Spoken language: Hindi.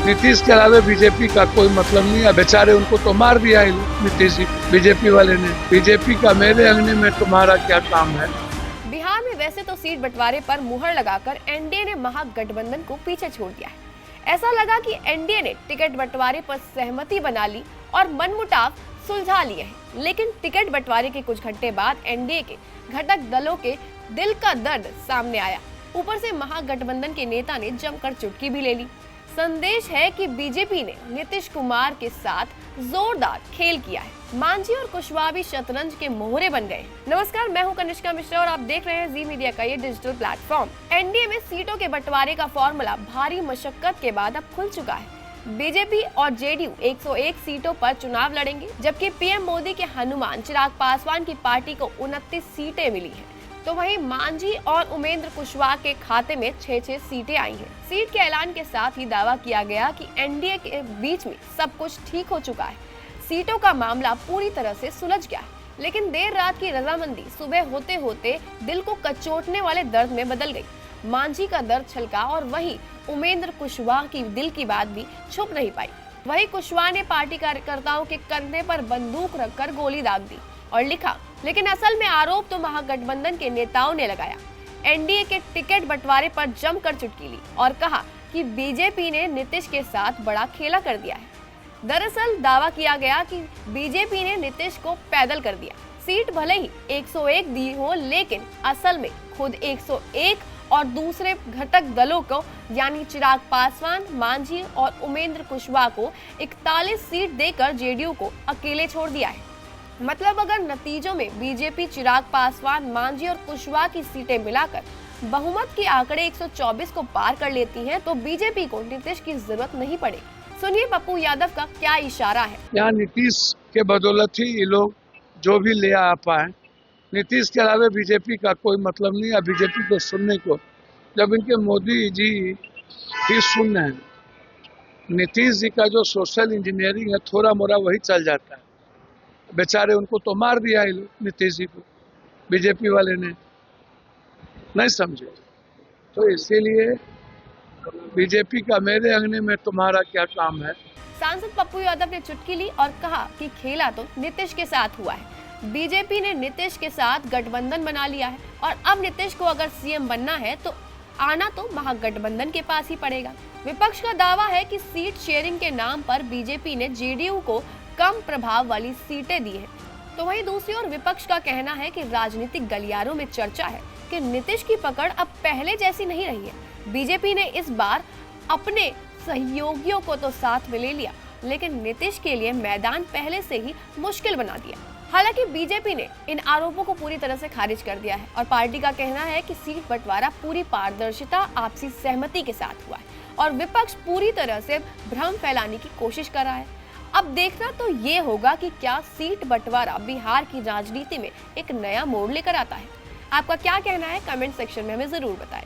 नीतीश के अलावा बीजेपी का कोई मतलब नहीं है। बेचारे उनको तो मार दिया है नीतीश जी, बीजेपी वाले ने। बीजेपी का मेरे अंगने में तुम्हारा क्या काम है। बिहार में वैसे तो सीट बंटवारे पर मुहर लगाकर एनडीए ने महागठबंधन को पीछे छोड़ दिया है। ऐसा लगा कि एनडीए ने टिकट बंटवारे पर सहमति बना ली और मनमुटाव सुलझा लिए हैं। लेकिन टिकट बंटवारे के कुछ घंटे बाद एनडीए के घटक दलों के दिल का दर्द सामने आया। ऊपर से महागठबंधन के नेता ने जमकर चुटकी भी ले ली। संदेश है कि बीजेपी ने नीतीश कुमार के साथ जोरदार खेल किया है। मांझी और कुशवाहा भी शतरंज के मोहरे बन गए। नमस्कार, मैं हूं कनिष्का मिश्रा और आप देख रहे हैं जी मीडिया का ये डिजिटल प्लेटफॉर्म। एनडीए में सीटों के बंटवारे का फॉर्मूला भारी मशक्कत के बाद अब खुल चुका है। बीजेपी और जेडीयू 101 सीटों पर चुनाव लड़ेंगे, जबकि पीएम मोदी के हनुमान चिराग पासवान की पार्टी को 29 सीटें मिली हैं। तो वहीं मांझी और उमेंद्र कुशवाहा के खाते में 6-6 सीटें आई हैं। सीट के ऐलान के साथ ही दावा किया गया कि एनडीए के बीच में सब कुछ ठीक हो चुका है। सीटों का मामला पूरी तरह से सुलझ गया है। लेकिन देर रात की रजामंदी सुबह होते होते दिल को कचोटने वाले दर्द में बदल गई। मांझी का दर्द छलका और वहीं उमेंद्र कुशवाहा की दिल की बात भी छुप नहीं पाई। वहीं कुशवाहा ने पार्टी कार्यकर्ताओं के कंधे पर बंदूक रखकर गोली दाग दी और लिखा, लेकिन असल में आरोप तो महागठबंधन के नेताओं ने लगाया। एनडीए के टिकट बंटवारे पर जमकर चुटकी ली और कहा कि बीजेपी ने नीतीश के साथ बड़ा खेला कर दिया है। दरअसल दावा किया गया कि बीजेपी ने नीतीश को पैदल कर दिया। सीट भले ही 101 दी हो, लेकिन असल में खुद 101 और दूसरे घटक दलों को यानी चिराग पासवान, मांझी और उमेंद्र कुशवाहा को 41 सीट देकर जेडीयू को अकेले छोड़ दिया है। मतलब अगर नतीजों में बीजेपी चिराग पासवान, मांझी और कुशवाहा की सीटें मिलाकर बहुमत के आंकड़े 124 को पार कर लेती हैं, तो बीजेपी को नीतीश की जरूरत नहीं पड़ेगी। सुनिए पप्पू यादव का क्या इशारा है। यहाँ नीतीश के बदौलत ही ये लोग जो भी ले आ पाए। नीतीश के अलावा बीजेपी का कोई मतलब नहीं है। बीजेपी को सुनने को जब इनके मोदी जी ही सुन रहे हैं। नीतीश जी का जो सोशल इंजीनियरिंग है थोड़ा मोड़ा वही चल जाता है। बेचारे उनको तो मार दिया है नीतीश जी को, बीजेपी वाले ने। नहीं समझे तो इसीलिए बीजेपी का मेरे अंगने में तुम्हारा क्या काम है। सांसद पप्पू यादव ने चुटकी ली और कहा कि खेला तो नीतीश के साथ हुआ है। बीजेपी ने नीतीश के साथ गठबंधन बना लिया है और अब नीतीश को अगर सीएम बनना है तो आना तो महागठबंधन के पास ही पड़ेगा। विपक्ष का दावा है कि सीट शेयरिंग के नाम पर बीजेपी ने जेडीयू को कम प्रभाव वाली सीटें दी है। तो वहीं दूसरी ओर विपक्ष का कहना है कि राजनीतिक गलियारों में चर्चा है कि नीतीश की पकड़ अब पहले जैसी नहीं रही है। बीजेपी ने इस बार अपने सहयोगियों को तो साथ में ले लिया, लेकिन नीतीश के लिए मैदान पहले से ही मुश्किल बना दिया। हालांकि बीजेपी ने इन आरोपों को पूरी तरह से खारिज कर दिया है और पार्टी का कहना है कि सीट बंटवारा पूरी पारदर्शिता, आपसी सहमति के साथ हुआ है और विपक्ष पूरी तरह से भ्रम फैलाने की कोशिश कर रहा है। अब देखना तो ये होगा कि क्या सीट बंटवारा बिहार की राजनीति में एक नया मोड़ लेकर आता है। आपका क्या कहना है, कमेंट सेक्शन में हमें जरूर बताएं।